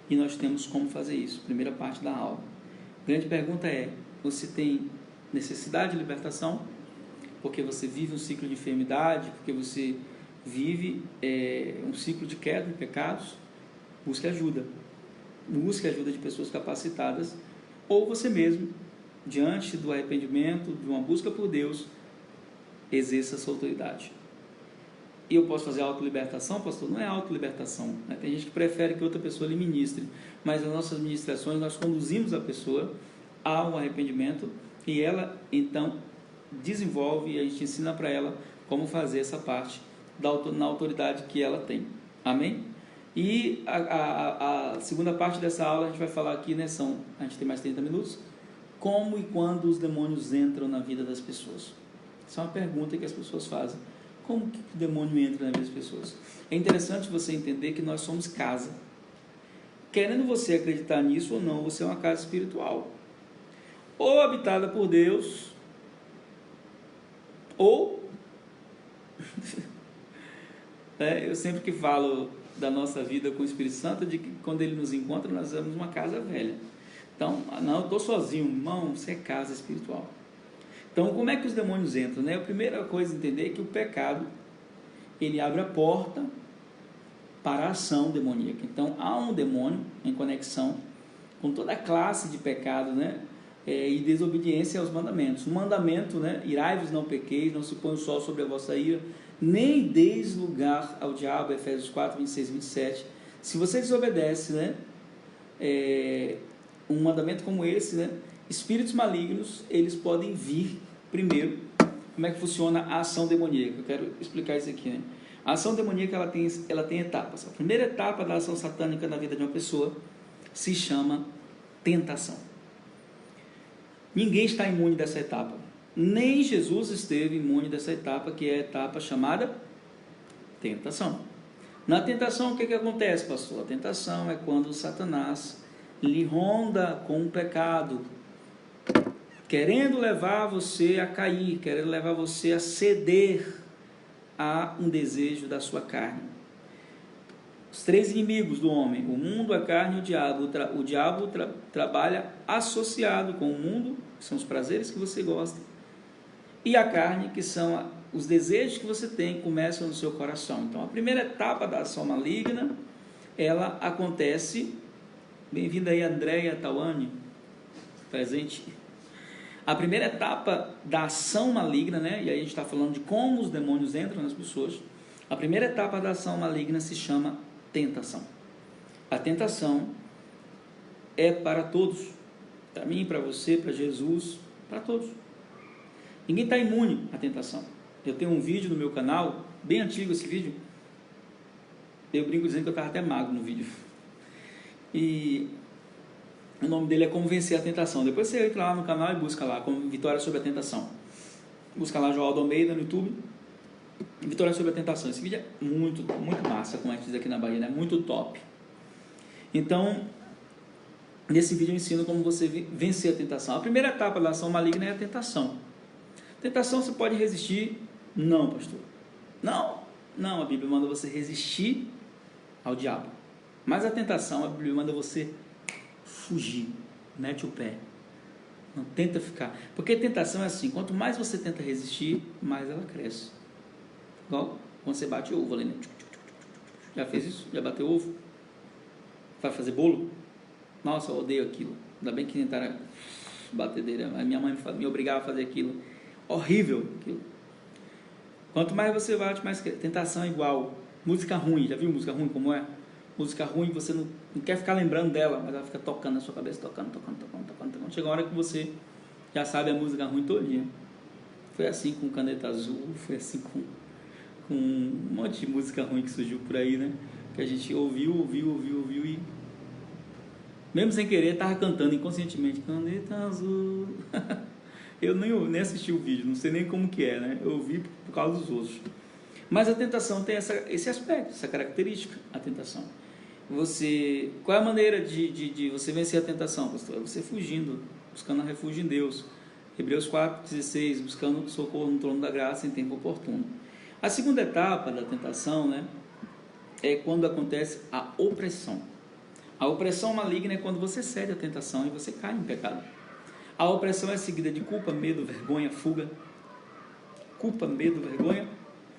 e nós temos como fazer isso. Primeira parte da aula. A grande pergunta é: você tem necessidade de libertação? Porque você vive um ciclo de enfermidade, porque você vive um ciclo de queda, de pecados? Busque ajuda de pessoas capacitadas, ou você mesmo, diante do arrependimento, de uma busca por Deus, exerça essa autoridade. E eu posso fazer autolibertação, pastor? Não é autolibertação, né? Tem gente que prefere que outra pessoa lhe ministre, mas nas nossas ministrações nós conduzimos a pessoa ao arrependimento e ela então desenvolve, e a gente ensina para ela como fazer essa parte na autoridade que ela tem. Amém? E a segunda parte dessa aula a gente vai falar aqui, né, a gente tem mais 30 minutos, como e quando os demônios entram na vida das pessoas. Essa é uma pergunta que as pessoas fazem. Como que o demônio entra na vida das pessoas? É interessante você entender que nós somos casa. Querendo você acreditar nisso ou não, você é uma casa espiritual, ou habitada por Deus, ou eu sempre que falo da nossa vida com o Espírito Santo, de que quando ele nos encontra, nós somos uma casa velha. Então, não, eu estou sozinho, irmão, você é casa espiritual. Então, como é que os demônios entram, né? A primeira coisa a entender é que o pecado, ele abre a porta para a ação demoníaca. Então, há um demônio em conexão com toda a classe de pecado, né? E desobediência aos mandamentos. O mandamento, né? Irai-vos, não pequeis, não se põe o sol sobre a vossa ira, nem deis lugar ao diabo, Efésios 4, 26 e 27. Se você desobedece, né? Um mandamento como esse, né? Espíritos malignos, eles podem vir primeiro. Como é que funciona a ação demoníaca? Eu quero explicar isso aqui, né? A ação demoníaca, ela tem etapas. A primeira etapa da ação satânica na vida de uma pessoa se chama tentação. Ninguém está imune dessa etapa. Nem Jesus esteve imune dessa etapa, que é a etapa chamada tentação. Na tentação, o que acontece, pastor? A tentação é quando Satanás lhe ronda com um pecado, querendo levar você a cair, querendo levar você a ceder a um desejo da sua carne. Os três inimigos do homem: o mundo, a carne e o diabo. O diabo trabalha associado com o mundo, que são os prazeres que você gosta, e a carne, que são os desejos que você tem, começam no seu coração. Então, a primeira etapa da ação maligna, ela acontece... Bem-vinda aí, Andréia Tawane, presente. A primeira etapa da ação maligna, né? E aí a gente está falando de como os demônios entram nas pessoas. A primeira etapa da ação maligna se chama tentação. A tentação é para todos, para mim, para você, para Jesus, para todos. Ninguém está imune à tentação. Eu tenho um vídeo no meu canal, bem antigo esse vídeo. Eu brinco dizendo que eu estava até magro no vídeo. E o nome dele é Como Vencer a Tentação. Depois você entra lá no canal e busca lá, como Vitória sobre a Tentação. Busca lá João Almeida no YouTube, Vitória sobre a Tentação. Esse vídeo é muito, muito massa, como a gente diz aqui na Bahia, né? Muito top. Então, nesse vídeo eu ensino como você vencer a tentação. A primeira etapa da ação maligna é a tentação. Tentação você pode resistir? Não, pastor. Não, a Bíblia manda você resistir ao diabo. Mas a tentação, a Bíblia manda você fugir, mete o pé, não tenta ficar, porque a tentação é assim: quanto mais você tenta resistir, mais ela cresce. Igual quando você bate ovo ali, né? Já fez isso? Já bateu ovo? Vai fazer bolo? Nossa, eu odeio aquilo. Ainda bem que tentaram batedeira, a minha mãe me obrigava a fazer aquilo. Horrível aquilo. Quanto mais você bate, mais tentação é igual. Música ruim, já viu música ruim como é? Música ruim, você não quer ficar lembrando dela, mas ela fica tocando na sua cabeça, tocando. Chega uma hora que você já sabe a música ruim todinha. Foi assim com Caneta Azul, foi assim com um monte de música ruim que surgiu por aí, né? Que a gente ouviu e mesmo sem querer estava cantando inconscientemente Caneta Azul. Eu nem assisti o vídeo, não sei nem como que é, né? Eu ouvi por causa dos outros. Mas a tentação tem esse aspecto, essa característica, a tentação. Qual é a maneira de você vencer a tentação, pastor? É você fugindo, buscando refúgio em Deus. Hebreus 4,16, buscando socorro no trono da graça em tempo oportuno. A segunda etapa da tentação, né, é quando acontece a opressão. A opressão maligna é quando você cede à tentação e você cai em pecado. A opressão é seguida de culpa, medo, vergonha, fuga. Culpa, medo, vergonha,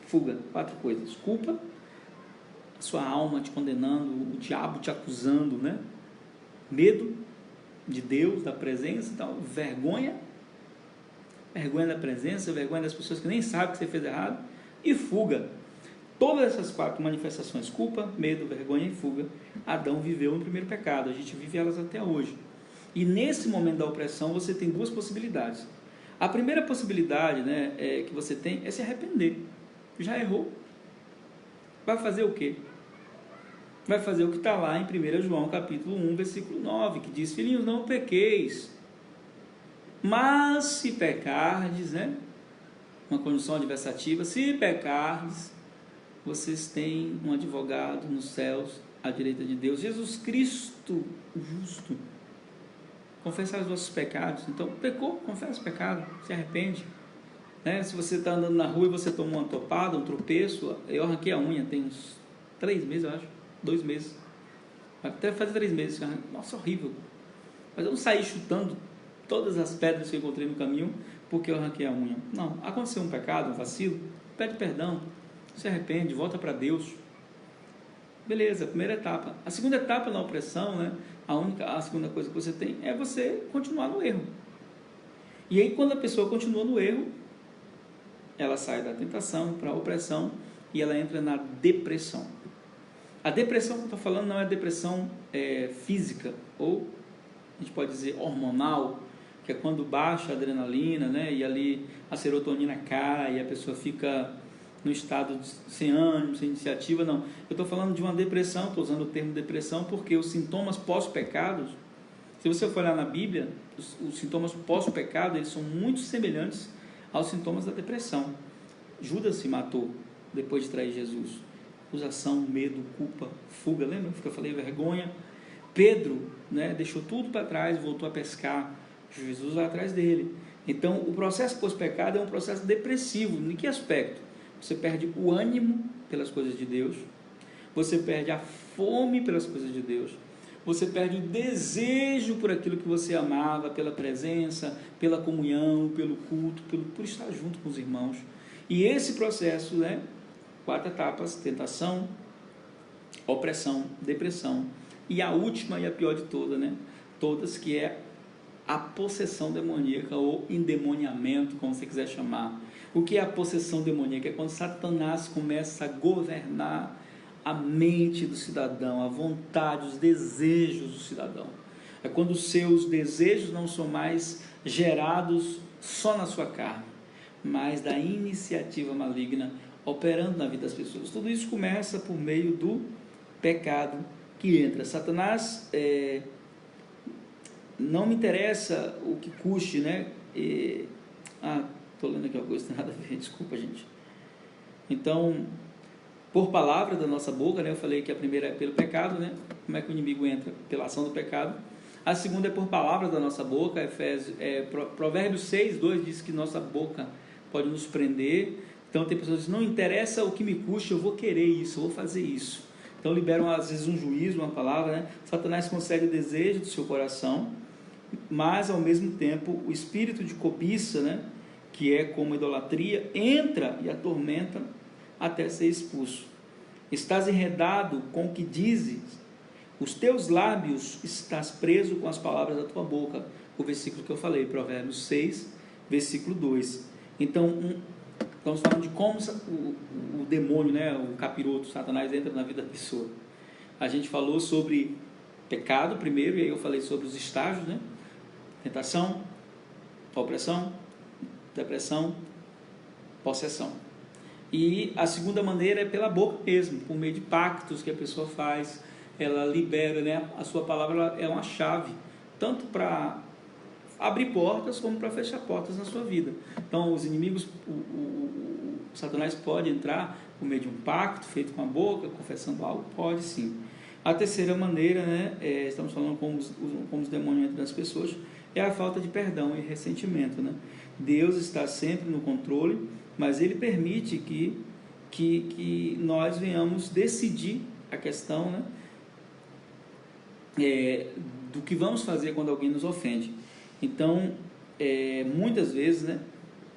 fuga. 4 coisas. Culpa, a sua alma te condenando, o diabo te acusando, né? Medo de Deus, da presença e tal. Vergonha da presença, vergonha das pessoas que nem sabem que você fez errado. E fuga. Todas essas 4 manifestações, culpa, medo, vergonha e fuga, Adão viveu no primeiro pecado. A gente vive elas até hoje. E nesse momento da opressão você tem 2 possibilidades. A primeira possibilidade, né, que você tem é se arrepender. Já errou. Vai fazer o quê? Vai fazer o que está lá em 1 João capítulo 1, versículo 9, que diz: filhinhos, não pequeis, mas se pecardes, né? Uma conjunção adversativa, se pecardes, vocês têm um advogado nos céus, à direita de Deus, Jesus Cristo, o justo. Confessar os vossos pecados. Então, pecou, confessa o pecado, se arrepende. Né? Se você está andando na rua e você tomou uma topada, um tropeço, eu arranquei a unha, tem uns 3 meses, eu acho, 2 meses. Até fazer 3 meses, nossa, horrível. Mas eu não saí chutando todas as pedras que eu encontrei no caminho porque eu arranquei a unha. Não, aconteceu um pecado, um vacilo, pede perdão, se arrepende, volta para Deus. Beleza, primeira etapa. A segunda etapa na opressão, né? A segunda coisa que você tem é você continuar no erro. E aí, quando a pessoa continua no erro, ela sai da tentação para a opressão e ela entra na depressão. A depressão que eu estou falando não é depressão física, ou a gente pode dizer hormonal, que é quando baixa a adrenalina, né? E ali a serotonina cai e a pessoa fica no estado sem ânimo, sem iniciativa. Não, eu estou falando de uma depressão, estou usando o termo depressão porque os sintomas pós-pecados, Se você for olhar na Bíblia, os sintomas pós-pecado, eles são muito semelhantes aos sintomas da depressão. Judas se matou depois de trair Jesus. Acusação, medo, culpa, fuga, lembra que eu falei? Vergonha. Pedro, né, deixou tudo para trás, voltou a pescar. Jesus vai atrás dele. Então, o processo pós-pecado é um processo depressivo. Em que aspecto? Você perde o ânimo pelas coisas de Deus, você perde a fome pelas coisas de Deus, você perde o desejo por aquilo que você amava, pela presença, pela comunhão, pelo culto, por estar junto com os irmãos. E esse processo, né, 4 etapas: tentação, opressão, depressão, e a última e a pior de todas, né, todas, que é a possessão demoníaca, ou endemoniamento, como você quiser chamar. O que é a possessão demoníaca? É quando Satanás começa a governar a mente do cidadão, a vontade, os desejos do cidadão. É quando os seus desejos não são mais gerados só na sua carne, mas da iniciativa maligna operando na vida das pessoas. Tudo isso começa por meio do pecado que entra. Satanás, não me interessa o que custe, né? Estou lendo aqui uma coisa que não tem nada a ver, desculpa, gente. Então, por palavra da nossa boca, né? Eu falei que a primeira é pelo pecado, né? Como é que o inimigo entra? Pela ação do pecado. A segunda é por palavra da nossa boca. Provérbios 6:2 diz que nossa boca pode nos prender. Então tem pessoas que dizem, não interessa o que me custe, eu vou querer isso, eu vou fazer isso. Então liberam às vezes um juízo, uma palavra, né? Satanás consegue o desejo do seu coração, mas ao mesmo tempo o espírito de cobiça, né, que é como idolatria, entra e atormenta até ser expulso. Estás enredado com o que dizes, os teus lábios estás preso com as palavras da tua boca. O versículo que eu falei, Provérbios 6, versículo 2. Então, estamos falando de como o demônio, né, o capiroto, Satanás, entra na vida da pessoa. A gente falou sobre pecado primeiro, e aí eu falei sobre os estágios, né? Tentação, opressão, depressão, possessão. E a segunda maneira é pela boca mesmo, por meio de pactos que a pessoa faz. Ela libera, né? A sua palavra é uma chave, tanto para abrir portas como para fechar portas na sua vida. Então os inimigos, o Satanás pode entrar por meio de um pacto feito com a boca, confessando algo, pode sim. A terceira maneira, né, estamos falando como os demônios entram nas pessoas, é a falta de perdão e ressentimento, né? Deus está sempre no controle, mas Ele permite que nós venhamos decidir a questão, né, do que vamos fazer quando alguém nos ofende. Então, muitas vezes, né,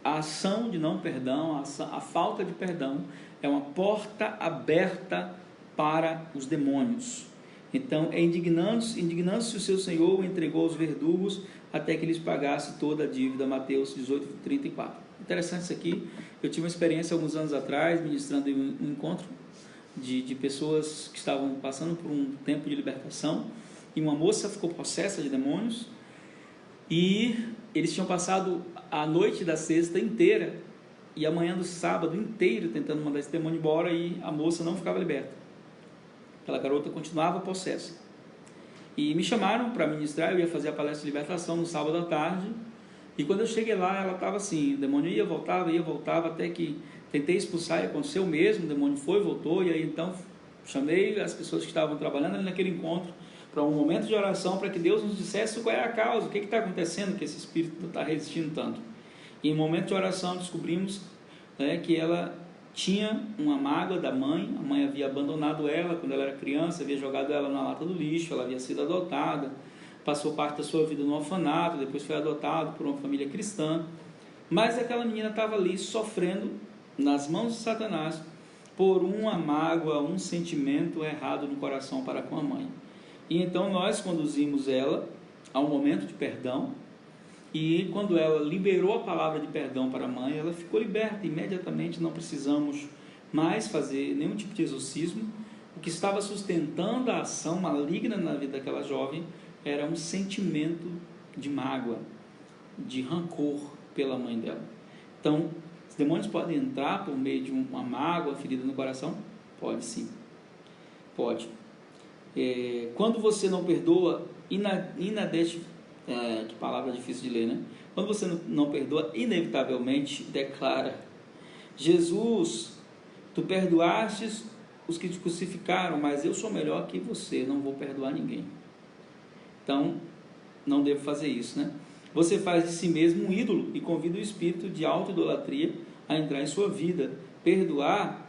a ação de não perdão, a falta de perdão é uma porta aberta para os demônios. Então, indignando-se o seu Senhor o entregou aos verdugos até que lhes pagasse toda a dívida. Mateus 18:34. Interessante isso aqui. Eu tive uma experiência alguns anos atrás, ministrando em um encontro de pessoas que estavam passando por um tempo de libertação, e uma moça ficou possessa de demônios, e eles tinham passado a noite da sexta inteira e a manhã do sábado inteiro tentando mandar esse demônio embora, e a moça não ficava liberta. Aquela garota continuava possessa. E me chamaram para ministrar. Eu ia fazer a palestra de libertação no sábado à tarde, e quando eu cheguei lá, ela estava assim, o demônio ia, voltava, até que tentei expulsar, e aconteceu mesmo, o demônio foi, voltou, e aí então chamei as pessoas que estavam trabalhando ali naquele encontro para um momento de oração, para que Deus nos dissesse qual é a causa, o que está acontecendo, que esse espírito está resistindo tanto. E em momento de oração descobrimos, né, que ela tinha uma mágoa da mãe. A mãe havia abandonado ela quando ela era criança, havia jogado ela na lata do lixo, ela havia sido adotada, passou parte da sua vida no orfanato, depois foi adotado por uma família cristã, mas aquela menina estava ali sofrendo nas mãos de Satanás por uma mágoa, um sentimento errado no coração para com a mãe. E então nós conduzimos ela a um momento de perdão, e quando ela liberou a palavra de perdão para a mãe, ela ficou liberta imediatamente. Não precisamos mais fazer nenhum tipo de exorcismo. O que estava sustentando a ação maligna na vida daquela jovem era um sentimento de mágoa, de rancor pela mãe dela. Então, os demônios podem entrar por meio de uma mágoa, ferida no coração? Pode sim, pode. Quando você não perdoa que palavra difícil de ler, né? Quando você não perdoa, inevitavelmente declara: Jesus, tu perdoastes os que te crucificaram, mas eu sou melhor que você, não vou perdoar ninguém. Então, não devo fazer isso, né? Você faz de si mesmo um ídolo e convida o espírito de auto-idolatria a entrar em sua vida. Perdoar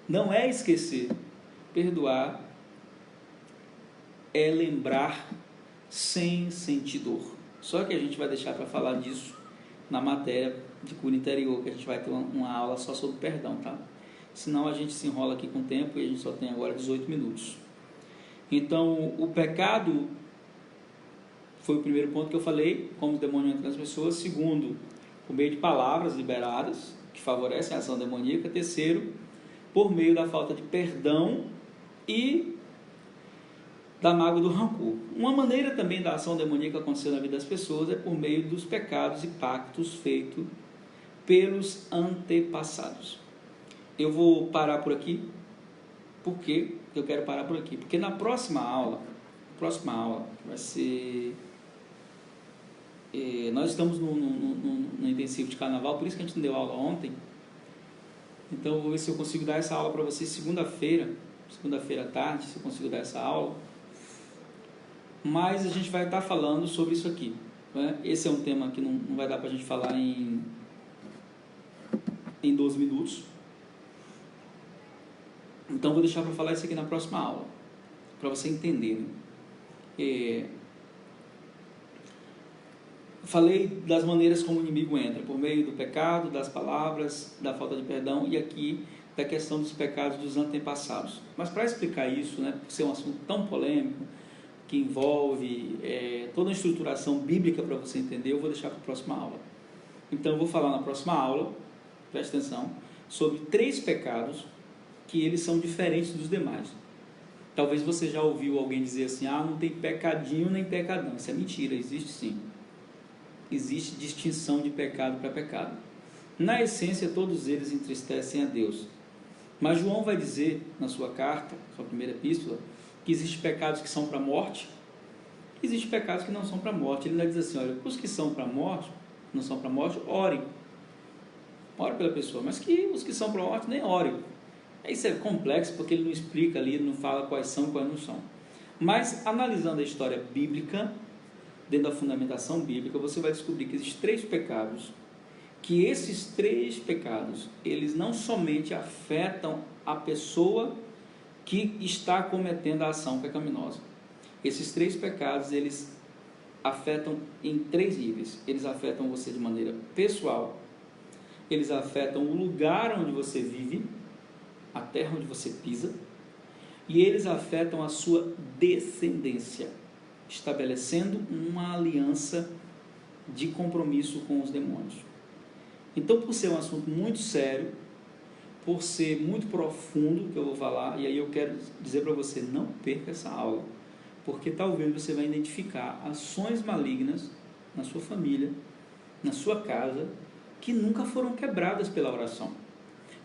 não é esquecer. Perdoar é lembrar sem sentir dor. Só que a gente vai deixar para falar disso na matéria de cura interior, que a gente vai ter uma aula só sobre perdão, tá? Senão a gente se enrola aqui com o tempo e a gente só tem agora 18 minutos. Então, o pecado foi o primeiro ponto que eu falei, como o demônio entra nas pessoas. Segundo, por meio de palavras liberadas, que favorecem a ação demoníaca. Terceiro, por meio da falta de perdão e da mágoa do rancor. Uma maneira também da ação demoníaca acontecer na vida das pessoas é por meio dos pecados e pactos feitos pelos antepassados. Eu vou parar por aqui. Por que eu quero parar por aqui? Porque na próxima aula vai ser... nós estamos no intensivo de carnaval, por isso que a gente não deu aula ontem. Então eu vou ver se eu consigo dar essa aula para vocês segunda-feira à tarde, se eu consigo dar essa aula. Mas a gente vai estar falando sobre isso aqui, né? Esse é um tema que não vai dar para a gente falar em 12 minutos. Então vou deixar para falar isso aqui na próxima aula, para você entender, né? Falei das maneiras como o inimigo entra, por meio do pecado, das palavras, da falta de perdão e aqui da questão dos pecados dos antepassados. Mas para explicar isso, né, por ser um assunto tão polêmico, que envolve toda a estruturação bíblica para você entender, eu vou deixar para a próxima aula. Então eu vou falar na próxima aula, preste atenção, sobre 3 pecados que eles são diferentes dos demais. Talvez você já ouviu alguém dizer assim: não tem pecadinho nem pecadão. Isso é mentira, existe sim. Existe distinção de pecado para pecado. Na essência, todos eles entristecem a Deus. Mas João vai dizer na sua carta, sua primeira epístola, que existem pecados que são para a morte, existem pecados que não são para a morte. Ele ainda diz assim: olha, os que são para a morte, não são para a morte, orem. Ore pela pessoa, mas que os que são para a morte nem orem. Isso é complexo porque ele não explica ali, ele não fala quais são e quais não são. Mas analisando a história bíblica, dentro da fundamentação bíblica, você vai descobrir que existem 3 pecados, que esses 3 pecados, eles não somente afetam a pessoa que está cometendo a ação pecaminosa. Esses 3 pecados, eles afetam em 3 níveis. Eles afetam você de maneira pessoal, eles afetam o lugar onde você vive, a terra onde você pisa, e eles afetam a sua descendência, estabelecendo uma aliança de compromisso com os demônios. Então, por ser um assunto muito sério, por ser muito profundo, que eu vou falar, e aí eu quero dizer para você, não perca essa aula, porque talvez você vai identificar ações malignas na sua família, na sua casa, que nunca foram quebradas pela oração.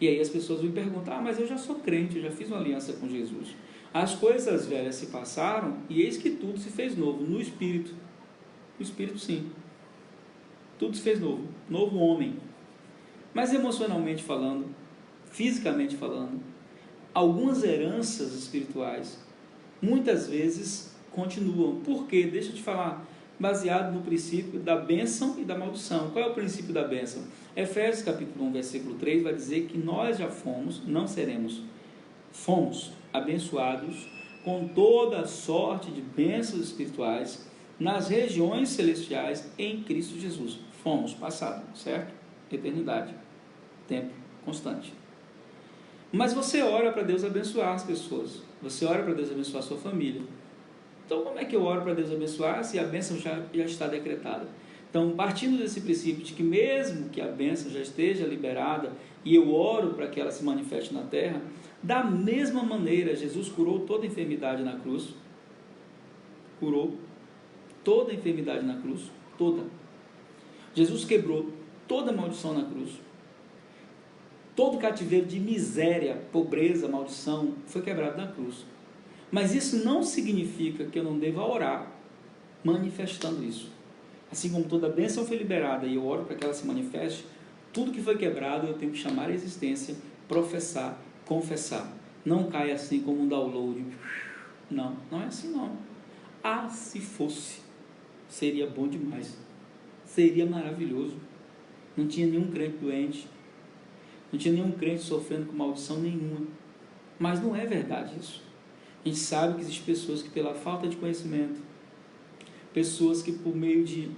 E aí as pessoas me perguntam: mas eu já sou crente, eu já fiz uma aliança com Jesus. As coisas velhas se passaram e eis que tudo se fez novo, no Espírito. No Espírito, sim. Tudo se fez novo, novo homem. Mas emocionalmente falando, fisicamente falando, algumas heranças espirituais, muitas vezes, continuam. Por quê? Deixa eu te falar. Baseado no princípio da bênção e da maldição. Qual é o princípio da bênção? Efésios capítulo 1, versículo 3 vai dizer que nós já fomos, não seremos, fomos abençoados com toda sorte de bênçãos espirituais nas regiões celestiais em Cristo Jesus. Fomos, passado, certo? Eternidade, tempo constante. Mas você ora para Deus abençoar as pessoas, você ora para Deus abençoar a sua família. Então, como é que eu oro para Deus abençoar se a bênção já está decretada? Então, partindo desse princípio de que mesmo que a bênção já esteja liberada e eu oro para que ela se manifeste na terra, da mesma maneira, Jesus curou toda enfermidade na cruz. Curou toda enfermidade na cruz, toda. Jesus quebrou toda maldição na cruz. Todo cativeiro de miséria, pobreza, maldição foi quebrado na cruz. Mas isso não significa que eu não deva orar manifestando isso. Assim como toda bênção foi liberada e eu oro para que ela se manifeste, tudo que foi quebrado eu tenho que chamar a existência, professar, confessar. Não cai assim como um download. Não, não é assim não. Ah, se fosse, seria bom demais. Seria maravilhoso. Não tinha nenhum crente doente. Não tinha nenhum crente sofrendo com maldição nenhuma. Mas não é verdade isso. A gente sabe que existem pessoas que pela falta de conhecimento, pessoas que por meio de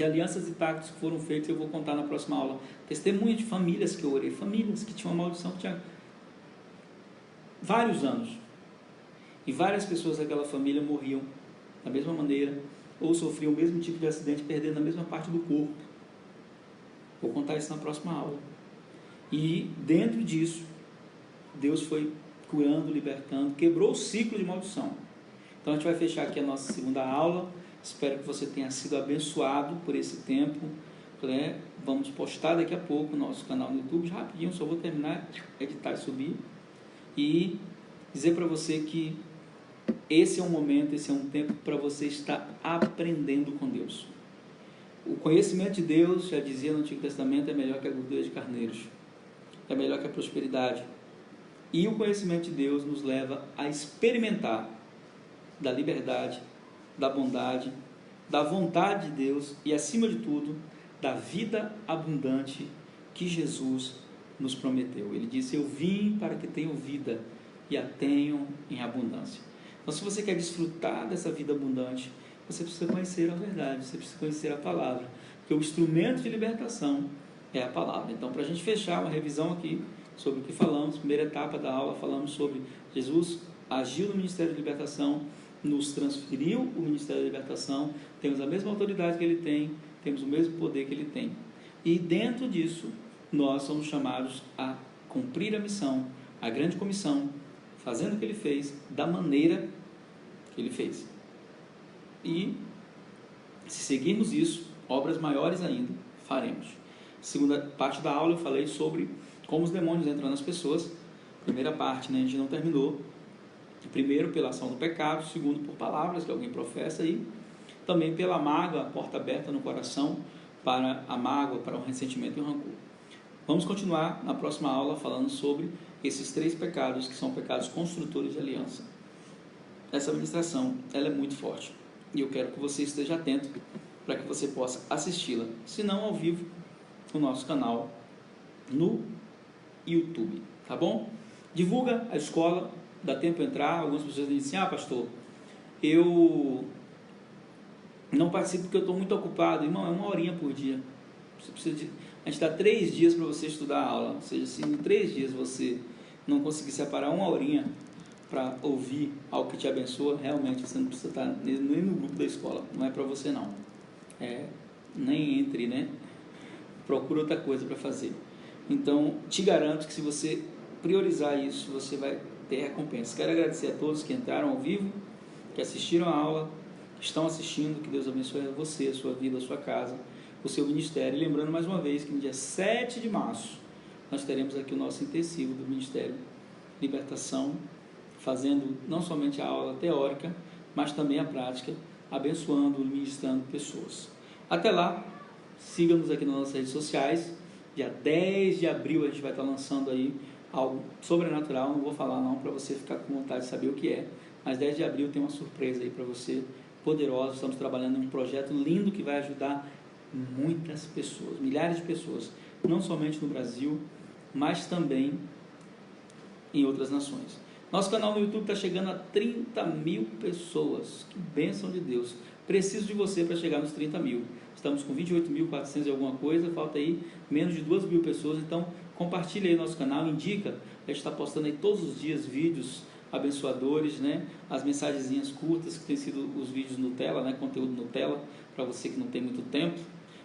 alianças e pactos que foram feitos, eu vou contar na próxima aula, testemunho de famílias que eu orei, famílias que tinham uma maldição que tinha vários anos, e várias pessoas daquela família morriam da mesma maneira, ou sofriam o mesmo tipo de acidente, perdendo a mesma parte do corpo. Vou contar isso na próxima aula. E dentro disso, Deus foi curando, libertando, quebrou o ciclo de maldição. Então a gente vai fechar aqui a nossa segunda aula. Espero que você tenha sido abençoado por esse tempo. Vamos postar daqui a pouco no nosso canal no YouTube, rapidinho, só vou terminar, editar e subir. E dizer para você que esse é um momento, esse é um tempo para você estar aprendendo com Deus. O conhecimento de Deus, já dizia no Antigo Testamento, é melhor que a gordura de carneiros. É melhor que a prosperidade. E o conhecimento de Deus nos leva a experimentar da liberdade, da bondade, da vontade de Deus e, acima de tudo, da vida abundante que Jesus nos prometeu. Ele disse: eu vim para que tenham vida e a tenham em abundância. Então, se você quer desfrutar dessa vida abundante, você precisa conhecer a verdade, você precisa conhecer a palavra, porque o instrumento de libertação é a palavra. Então, para a gente fechar uma revisão aqui sobre o que falamos, primeira etapa da aula, falamos sobre Jesus agiu no Ministério de Libertação, nos transferiu o Ministério da Libertação, temos a mesma autoridade que ele tem, temos o mesmo poder que ele tem. E dentro disso, nós somos chamados a cumprir a missão, a grande comissão, fazendo o que ele fez, da maneira que ele fez. E, se seguirmos isso, obras maiores ainda faremos. Segunda parte da aula eu falei sobre como os demônios entram nas pessoas. Primeira parte, a gente não terminou. Primeiro pela ação do pecado, segundo por palavras que alguém professa aí, também pela mágoa, a porta aberta no coração para a mágoa, para o ressentimento e o rancor. Vamos continuar na próxima aula falando sobre esses 3 pecados que são pecados construtores de aliança. Essa ministração, ela é muito forte e eu quero que você esteja atento para que você possa assisti-la, se não ao vivo, no nosso canal no YouTube, tá bom? Divulga a escola. Dá tempo entrar. Algumas pessoas dizem assim: pastor, eu não participo porque eu estou muito ocupado. Irmão, é 1 horinha por dia. Você precisa a gente dá 3 dias para você estudar a aula. Ou seja, se em 3 dias você não conseguir separar 1 horinha para ouvir algo que te abençoa, realmente você não precisa estar nem no grupo da escola. Não é para você não. Nem entre, Procura outra coisa para fazer. Então, te garanto que se você priorizar isso, você vai ter recompensa. Quero agradecer a todos que entraram ao vivo, que assistiram a aula, que estão assistindo. Que Deus abençoe você, a sua vida, a sua casa, o seu ministério. E lembrando mais uma vez que no dia 7 de março nós teremos aqui o nosso intensivo do Ministério Libertação, fazendo não somente a aula teórica, mas também a prática, abençoando e ministrando pessoas. Até lá, siga-nos aqui nas nossas redes sociais. Dia 10 de abril a gente vai estar lançando aí algo sobrenatural, não vou falar não para você ficar com vontade de saber o que é, mas 10 de abril tem uma surpresa aí para você, poderosa. Estamos trabalhando em um projeto lindo que vai ajudar muitas pessoas, milhares de pessoas, não somente no Brasil, mas também em outras nações. Nosso canal no YouTube está chegando a 30 mil pessoas, que bênção de Deus. Preciso de você para chegar nos 30 mil. Estamos com 28.400 e alguma coisa, falta aí menos de 2 mil pessoas. Então compartilha aí nosso canal, indica. A gente está postando aí todos os dias vídeos abençoadores, as mensagenzinhas curtas, que tem sido os vídeos Nutella, conteúdo Nutella, para você que não tem muito tempo,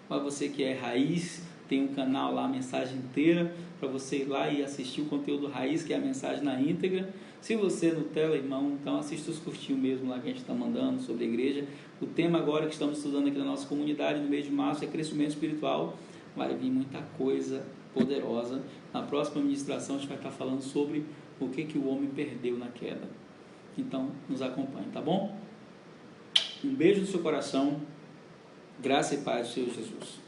mas você que é raiz, tem um canal lá, a mensagem inteira, para você ir lá e assistir o conteúdo raiz, que é a mensagem na íntegra. Se você é Nutella, irmão, então assista os curtinhos mesmo lá que a gente está mandando sobre a igreja. O tema agora que estamos estudando aqui na nossa comunidade no mês de março é crescimento espiritual. Vai vir muita coisa poderosa. Na próxima ministração a gente vai estar falando sobre o que o homem perdeu na queda. Então nos acompanhe, tá bom? Um beijo no seu coração. Graça e paz do Senhor Jesus.